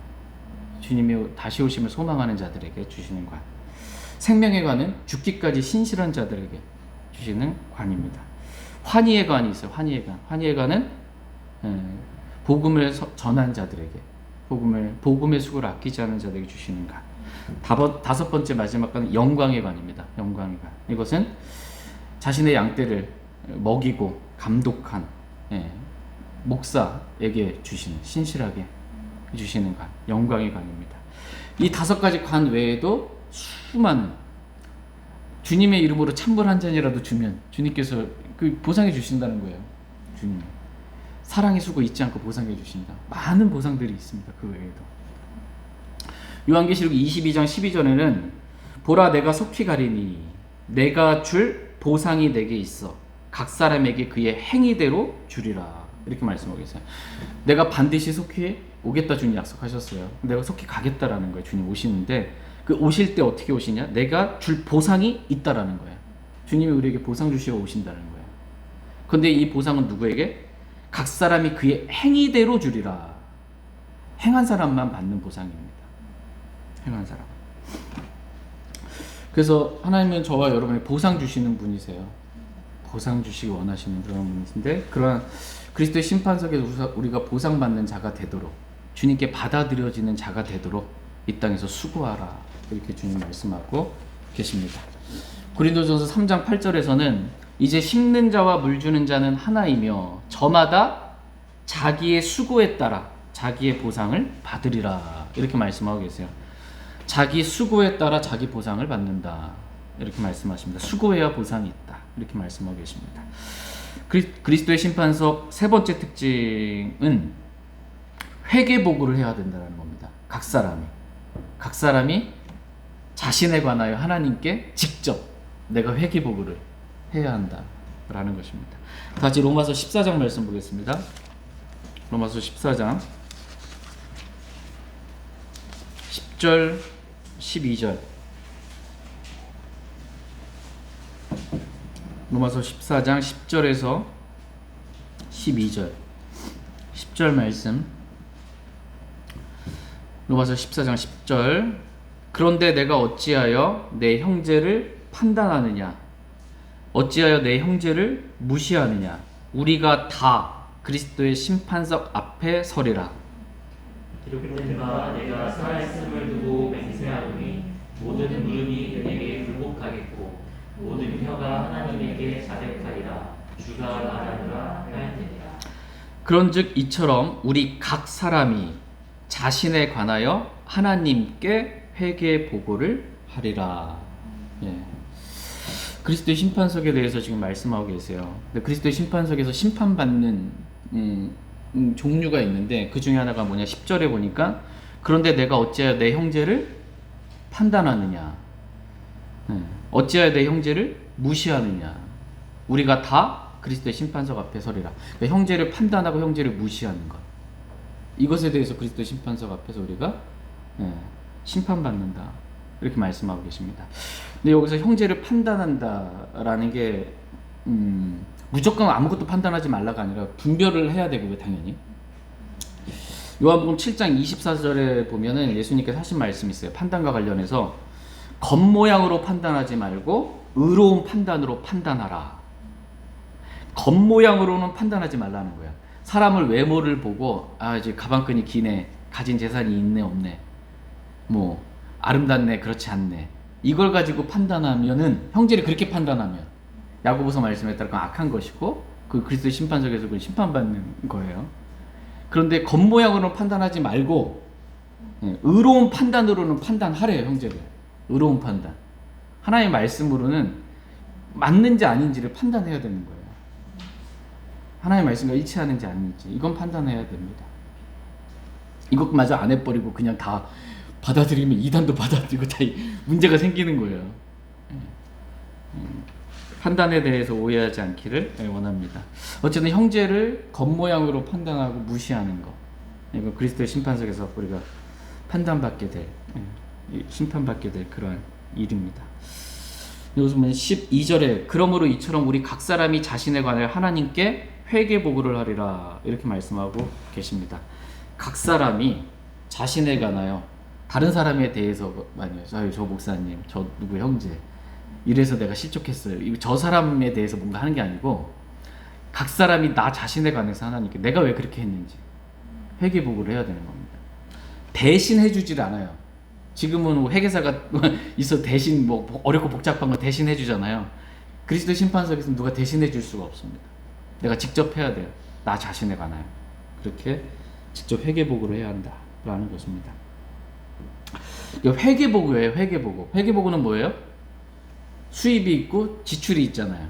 주님이 다시 오심을 소망하는 자들에게 주시는 관. 생명의 관은 죽기까지 신실한 자들에게 주시는 관입니다. 환희의 관이 있어요. 환희의 관. 환희의 관은 복음을 전한 자들에게 복음의 수고를 아끼지 않은 자들에게 주시는 관. 5번째 마지막 관은 영광의 관입니다. 영광의 관. 이것은 자신의 양떼를 먹이고 감독한 목사에게 주시는 신실하게 주시는 관, 영광의 관입니다. 이 5가지 관 외에도 수많은 주님의 이름으로 찬물 한 잔이라도 주면 주님께서 그 보상해 주신다는 거예요. 주님 사랑의 수고 잊지 않고 보상해 주신다. 많은 보상들이 있습니다. 그 외에도 요한계시록 22장 12절에는 보라 내가 속히 가리니 내가 줄 보상이 내게 있어 각 사람에게 그의 행위대로 주리라. 이렇게 말씀하고 계세요. 내가 반드시 속히 오겠다 주님 약속하셨어요. 내가 속히 가겠다라는 거예요. 주님 오시는데 그 오실 때 어떻게 오시냐? 내가 줄 보상이 있다라는 거예요. 주님이 우리에게 보상 주시러 오신다는 거예요. 근데 이 보상은 누구에게? 각 사람이 그의 행위대로 주리라. 행한 사람만 받는 보상입니다. 행한 사람. 그래서 하나님은 저와 여러분에게 보상 주시는 분이세요. 보상 주시기 원하시는 그런 분이신데 그러한 그리스도의 심판석에서 우리가 보상받는 자가 되도록 주님께 받아들여지는 자가 되도록 이 땅에서 수고하라 이렇게 주님 말씀하고 계십니다. 고린도전서 3장 8절에서는 이제 심는 자와 물 주는 자는 하나이며 저마다 자기의 수고에 따라 자기의 보상을 받으리라 이렇게 말씀하고 계세요. 자기 수고에 따라 자기 보상을 받는다 이렇게 말씀하십니다. 수고해야 보상이 있다 이렇게 말씀하고 계십니다. 그리스도의 심판석 세 번째 특징은 회개보고를 해야 된다는 겁니다. 각 사람이 자신에 관하여 하나님께 직접 내가 회개보고를 해야 한다라는 것입니다. 다시 로마서 14장 말씀 보겠습니다. 로마서 14장 10절 12절 로마서 14장 10절에서 12절 10절 말씀. 로마서 14장 10절. 그런데 내가 어찌하여 내 형제를 판단하느냐? 어찌하여 내 형제를 무시하느냐? 우리가 다 그리스도의 심판석 앞에 서리라. 기록된 바 내가 살아있음을 두고 맹세하노니 모든 무릎이 내게 굴복하겠고 모든 혀가 하나님에게 자백하리라. 주가 말하노라 하였느니라. 그런즉 이처럼 우리 각 사람이 자신에 관하여 하나님께 회개 보고를 하리라. 예. 그리스도의 심판석에 대해서 지금 말씀하고 계세요. 근데 그리스도의 심판석에서 심판받는 종류가 있는데 그 중에 하나가 뭐냐? 10절에 보니까 그런데 내가 어찌하여 내 형제를 판단하느냐? 어찌하여 내 형제를 무시하느냐? 우리가 다 그리스도의 심판석 앞에 서리라. 그러니까 형제를 판단하고 형제를 무시하는 것. 이것에 대해서 그리스도의 심판석 앞에서 우리가 심판받는다. 이렇게 말씀하고 계십니다. 근데 여기서 형제를 판단한다라는 게 무조건 아무것도 판단하지 말라가 아니라 분별을 해야 되고요, 당연히. 요한복음 7장 24절에 보면은 예수님께서 하신 말씀이 있어요. 판단과 관련해서 겉모양으로 판단하지 말고 의로운 판단으로 판단하라. 겉모양으로는 판단하지 말라는 거야. 사람을 외모를 보고 이제 가방끈이 기네, 가진 재산이 있네 없네, 뭐 아름답네 그렇지 않네, 이걸 가지고 판단하면은, 형제를 그렇게 판단하면 야고보서 말씀에 따라 그건 악한 것이고 그 그리스도의 심판석에서 그걸 심판받는 거예요. 그런데 겉모양으로는 판단하지 말고 의로운 판단으로는 판단하래요. 형제를 의로운 판단, 하나님의 말씀으로는 맞는지 아닌지를 판단해야 되는 거예요. 하나님의 말씀과 일치하는지 아닌지 이건 판단해야 됩니다. 이것마저 안 해버리고 그냥 다 받아들이면 이단도 받아들이고 다 문제가 생기는 거예요. 판단에 대해서 오해하지 않기를 원합니다. 어쨌든 형제를 겉모양으로 판단하고 무시하는 것, 이거 그리스도의 심판석에서 우리가 판단받게 될, 심판받게 될 그러한 일입니다. 여기서 12절에 그러므로 이처럼 우리 각 사람이 자신에 관하여 하나님께 회개 보고를 하리라 이렇게 말씀하고 계십니다. 각 사람이 자신에 관하여 다른 사람에 대해서 아니요, 저 목사님, 저 누구 형제 이래서 내가 실족했어요, 저 사람에 대해서 뭔가 하는 게 아니고 각 사람이 나 자신에 관해서 하나님께 내가 왜 그렇게 했는지 회개 보고를 해야 되는 겁니다. 대신 해주질 않아요. 지금은 회계사가 있어 대신 뭐 어렵고 복잡한 거 대신 해주잖아요. 그리스도 심판석에서는 누가 대신해 줄 수가 없습니다. 내가 직접 해야 돼요. 나 자신에 관하여 그렇게 직접 회계 보고를 해야 한다라는 것입니다. 회계 보고예요. 회계 보고. 회계 보고는 뭐예요? 수입이 있고 지출이 있잖아요.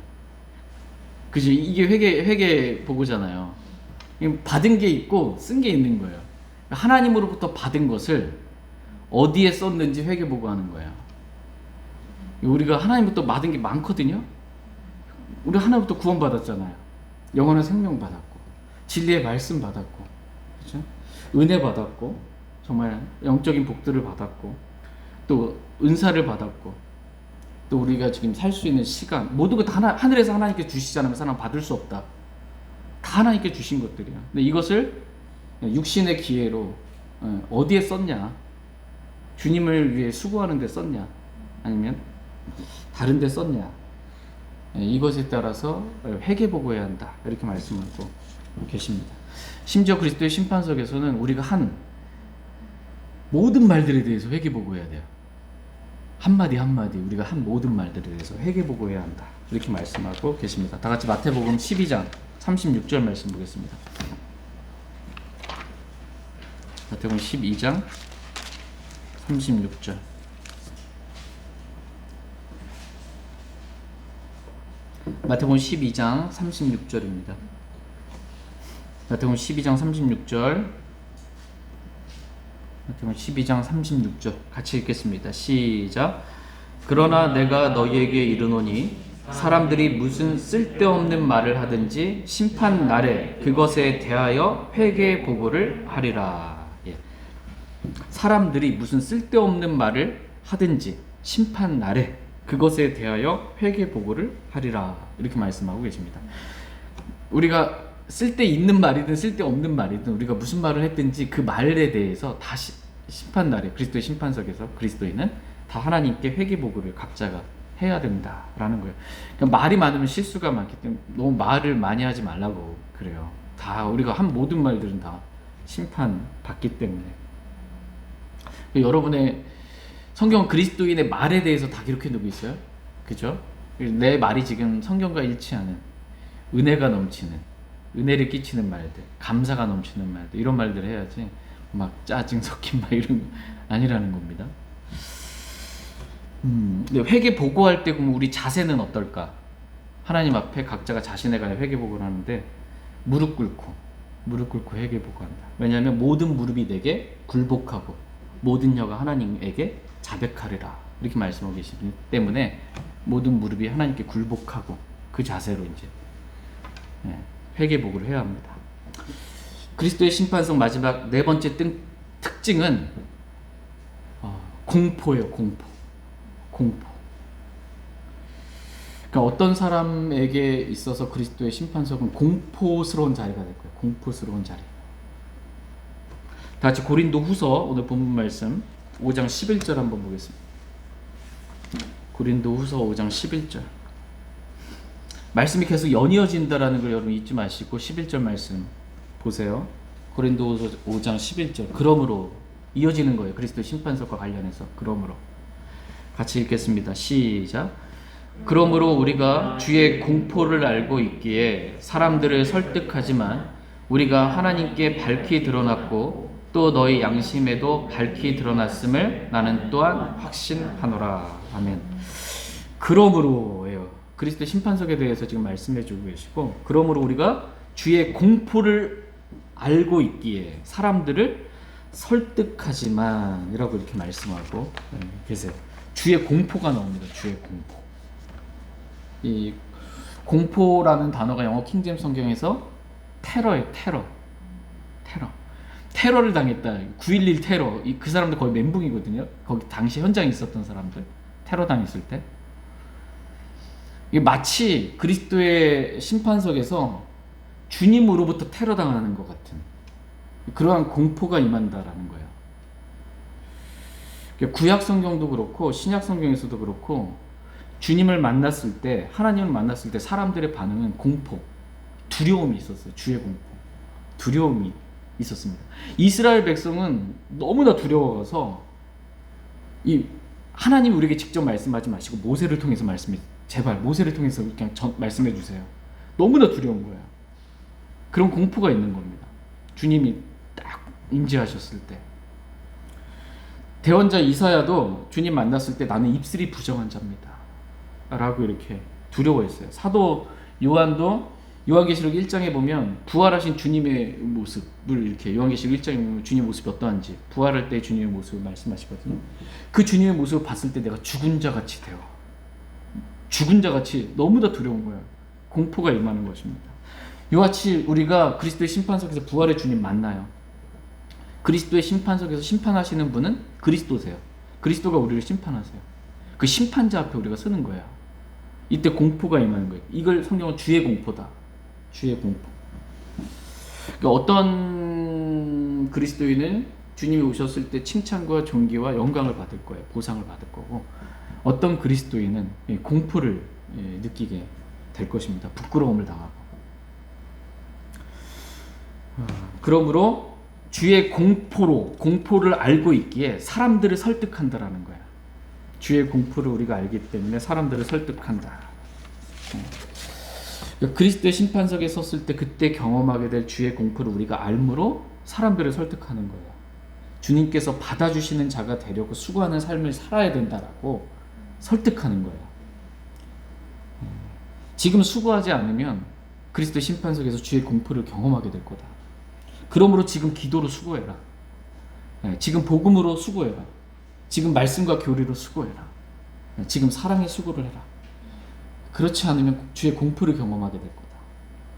그죠? 이게 회계 보고잖아요. 받은 게 있고 쓴 게 있는 거예요. 하나님으로부터 받은 것을 어디에 썼는지 회계 보고하는 거예요. 우리가 하나님부터 받은 게 많거든요. 우리 하나님부터 구원 받았잖아요. 영원한 생명 받았고, 진리의 말씀 받았고, 그렇죠? 은혜 받았고, 정말 영적인 복들을 받았고, 또 은사를 받았고, 또 우리가 지금 살 수 있는 시간, 모든 것 다 하늘에서 하나님께 주시지 않으면 사람 받을 수 없다. 다 하나님께 주신 것들이야. 근데 이것을 육신의 기회로 어디에 썼냐? 주님을 위해 수고하는 데 썼냐? 아니면 다른 데 썼냐? 이것에 따라서 회개보고해야 한다. 이렇게 말씀하고 계십니다. 심지어 그리스도의 심판석에서는 우리가 한 모든 말들에 대해서 회개보고해야 돼요. 한마디 한마디 우리가 한 모든 말들에 대해서 회개보고해야 한다. 이렇게 말씀하고 계십니다. 다 같이 마태복음 12장 36절 말씀 보겠습니다. 마태복음 12장 36절. 마태복음 12장 36절입니다. 마태복음 12장 36절. 마태복음 12장 36절 같이 읽겠습니다. 시작. 그러나 내가 너희에게 이르노니 사람들이 무슨 쓸데없는 말을 하든지 심판 날에 그것에 대하여 회개 보고를 하리라. 예. 사람들이 무슨 쓸데없는 말을 하든지 심판 날에 그것에 대하여 회개 보고를 하리라. 이렇게 말씀하고 계십니다. 우리가 쓸데 있는 말이든 쓸데 없는 말이든 우리가 무슨 말을 했든지 그 말에 대해서 다 심판날에 그리스도의 심판석에서 그리스도인은 다 하나님께 회개 보고를 각자가 해야 된다라는 거예요. 그러니까 말이 많으면 실수가 많기 때문에 너무 말을 많이 하지 말라고 그래요. 다 우리가 한 모든 말들은 다 심판 받기 때문에. 여러분의 성경 그리스도인의 말에 대해서 다 기록해 두고 있어요. 그죠? 내 말이 지금 성경과 일치하는 은혜가 넘치는, 은혜를 끼치는 말들, 감사가 넘치는 말들, 이런 말들 해야지 막 짜증 섞인 말 이런 거 아니라는 겁니다. 근데 회개 보고할 때 그럼 우리 자세는 어떨까? 하나님 앞에 각자가 자신에 관해 회개 보고를 하는데 무릎 꿇고 회개 보고한다. 왜냐하면 모든 무릎이 내게 굴복하고 모든 혀가 하나님에게 자백하리라. 이렇게 말씀하고 계시기 때문에 모든 무릎이 하나님께 굴복하고 그 자세로 이제 회개 보고를 해야 합니다. 그리스도의 심판석 마지막 네 번째 특징은 공포예요. 공포. 그러니까 어떤 사람에게 있어서 그리스도의 심판석은 공포스러운 자리가 될 거예요. 공포스러운 자리. 다 같이 고린도후서 오늘 본문 말씀 5장 11절 한번 보겠습니다. 고린도후서 5장 11절. 말씀이 계속 연이어진다라는 걸 여러분 잊지 마시고 11절 말씀 보세요. 고린도후서 5장 11절. 그러므로 이어지는 거예요. 그리스도의 심판석과 관련해서. 그러므로 같이 읽겠습니다. 시작. 그러므로 우리가 주의 공포를 알고 있기에 사람들을 설득하지만 우리가 하나님께 밝히 드러났고 또 너희 양심에도 밝히 드러났음을 나는 또한 확신하노라. 아멘. 그러므로예요. 그리스도 심판석에 대해서 지금 말씀해 주고 계시고, 그러므로 우리가 주의 공포를 알고 있기에 사람들을 설득하지만 이라고 이렇게 말씀하고 계세요. 주의 공포가 나옵니다. 주의 공포. 이 공포라는 단어가 영어 킹제임스 성경에서 테러예요. 테러를 당했다. 9.11 테러. 그 사람들 거의 멘붕이거든요. 거기 당시 현장에 있었던 사람들. 테러 당했을 때. 이게 마치 그리스도의 심판석에서 주님으로부터 테러 당하는 것 같은 그러한 공포가 임한다라는 거예요. 구약 성경도 그렇고 신약 성경에서도 그렇고 주님을 만났을 때, 하나님을 만났을 때 사람들의 반응은 공포, 두려움이 있었어요. 주의 공포, 두려움이 있었습니다. 이스라엘 백성은 너무나 두려워서 이 하나님이 우리에게 직접 말씀하지 마시고 모세를 통해서 제발 모세를 통해서 그냥 말씀해 주세요. 너무나 두려운 거예요. 그런 공포가 있는 겁니다. 주님이 딱 임재하셨을 때. 대언자 이사야도 주님 만났을 때 나는 입술이 부정한 자입니다 라고 이렇게 두려워했어요. 사도 요한도 요한계시록 1장에 보면 부활하신 주님의 모습을 이렇게 요한계시록 1장에 보면 주님의 모습이 어떠한지 부활할 때 주님의 모습을 말씀하시거든요. 그 주님의 모습을 봤을 때 내가 죽은 자같이 되어 죽은 자같이 너무나 두려운 거예요. 공포가 임하는 것입니다. 이와 같이 우리가 그리스도의 심판석에서 부활의 주님 만나요. 그리스도의 심판석에서 심판하시는 분은 그리스도세요. 그리스도가 우리를 심판하세요. 그 심판자 앞에 우리가 서는 거예요. 이때 공포가 임하는 거예요. 이걸 성경은 주의 공포다. 주의 공포. 그러니까 어떤 그리스도인은 주님이 오셨을 때 칭찬과 존귀와 영광을 받을 거예요. 보상을 받을 거고, 어떤 그리스도인은 공포를 느끼게 될 것입니다. 부끄러움을 당하고. 그러므로 주의 공포를 알고 있기에 사람들을 설득한다라는 거예요. 주의 공포를 우리가 알기 때문에 사람들을 설득한다. 그리스도의 심판석에 섰을 때 그때 경험하게 될 주의 공포를 우리가 알므로 사람들을 설득하는 거예요. 주님께서 받아주시는 자가 되려고 수고하는 삶을 살아야 된다라고 설득하는 거예요. 지금 수고하지 않으면 그리스도의 심판석에서 주의 공포를 경험하게 될 거다. 그러므로 지금 기도로 수고해라. 지금 복음으로 수고해라. 지금 말씀과 교리로 수고해라. 지금 사랑의 수고를 해라. 그렇지 않으면 주의 공포를 경험하게 될 거다.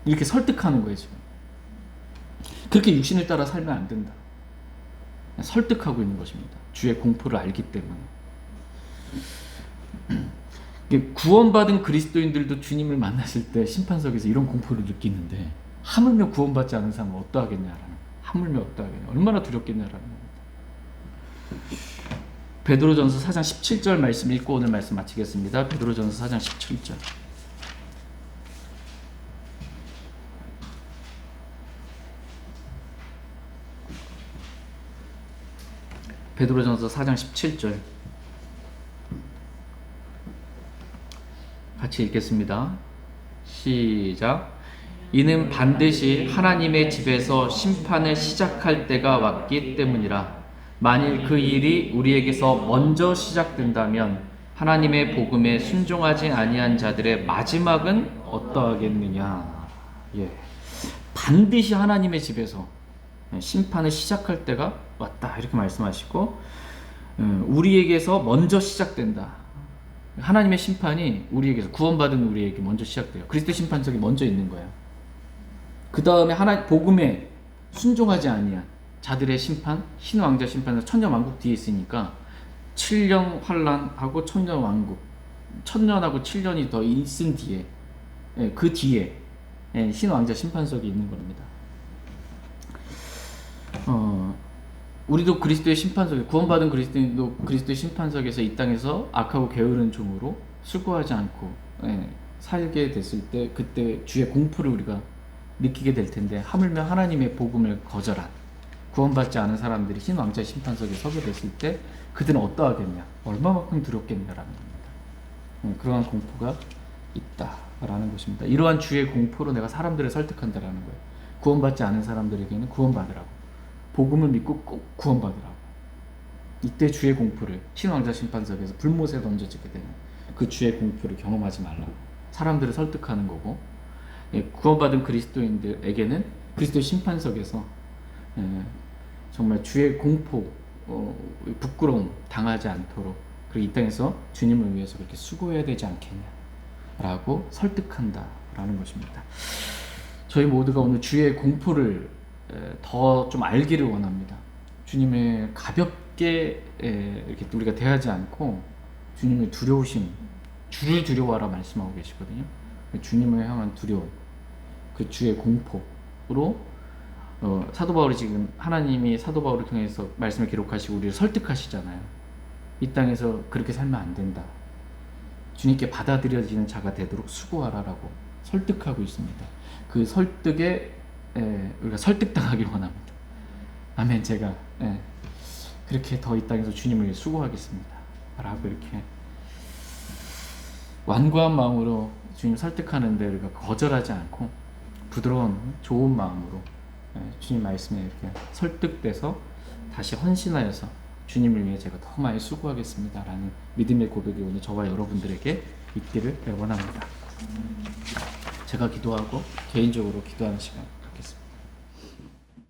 이렇게 설득하는 거예요, 지금. 그렇게 육신을 따라 살면 안 된다. 설득하고 있는 것입니다. 주의 공포를 알기 때문에. 이게 구원받은 그리스도인들도 주님을 만났을 때 심판석에서 이런 공포를 느끼는데 하물며 구원받지 않은 사람은 어떠하겠냐라는, 하물며 어떠하겠냐, 얼마나 두렵겠냐라는 겁니다. 베드로전서 4장 17절 말씀 읽고 오늘 말씀 마치겠습니다. 베드로전서 4장 17절. 베드로전서 4장 17절 같이 읽겠습니다. 시작. 이는 반드시 하나님의 집에서 심판을 시작할 때가 왔기 때문이라. 만일 그 일이 우리에게서 먼저 시작된다면 하나님의 복음에 순종하지 아니한 자들의 마지막은 어떠하겠느냐. 예. 반드시 하나님의 집에서 심판을 시작할 때가 왔다 이렇게 말씀하시고, 우리에게서 먼저 시작된다. 하나님의 심판이 우리에게서, 구원받은 우리에게 먼저 시작돼요. 그리스도 심판석이 먼저 있는 거예요. 그 다음에 하나님 복음에 순종하지 아니한 자들의 심판, 신왕자 심판에서 천년왕국 뒤에 있으니까 7년 환란하고 천년왕국, 천년하고 7년이 더 있은 뒤에, 그 뒤에 신왕자 심판석이 있는 겁니다. 우리도 그리스도의 심판석에, 구원받은 그리스도인도 그리스도의 심판석에서 이 땅에서 악하고 게으른 종으로 수고하지 않고 살게 됐을 때, 그때 주의 공포를 우리가 느끼게 될 텐데, 하물며 하나님의 복음을 거절한 구원받지 않은 사람들이 흰 왕자의 심판석에 서게 됐을 때 그들은 어떠하겠냐, 얼마만큼 두렵겠냐라는 겁니다. 그러한 공포가 있다라는 것입니다. 이러한 주의 공포로 내가 사람들을 설득한다라는 거예요. 구원받지 않은 사람들에게는 구원받으라고, 복음을 믿고 꼭 구원받으라고. 이때 주의 공포를, 신왕자 심판석에서 불못에 던져지게 되는 그 주의 공포를 경험하지 말라고 사람들을 설득하는 거고, 구원받은 그리스도인들에게는 그리스도의 심판석에서 정말 주의 공포, 부끄러움 당하지 않도록, 그리고 이 땅에서 주님을 위해서 그렇게 수고해야 되지 않겠냐라고 설득한다라는 것입니다. 저희 모두가 오늘 주의 공포를 더 좀 알기를 원합니다. 주님을 가볍게 이렇게 우리가 대하지 않고 주님의 두려우심, 주를 두려워하라 말씀하고 계시거든요. 주님을 향한 두려움, 그 주의 공포로 사도 바울이 지금, 하나님이 사도 바울을 통해서 말씀을 기록하시고 우리를 설득하시잖아요. 이 땅에서 그렇게 살면 안 된다. 주님께 받아들여지는 자가 되도록 수고하라라고 설득하고 있습니다. 그 설득에 우리가 설득당하길 원합니다. 아멘. 제가 그렇게 더 이 땅에서 주님을 위해 수고하겠습니다 라고 이렇게 완고한 마음으로 주님 설득하는데 우리가 거절하지 않고 부드러운 좋은 마음으로 주님 말씀에 이렇게 설득돼서 다시 헌신하여서 주님을 위해 제가 더 많이 수고하겠습니다 라는 믿음의 고백이 오늘 저와 여러분들에게 있기를 원합니다. 제가 기도하고 개인적으로 기도하는 시간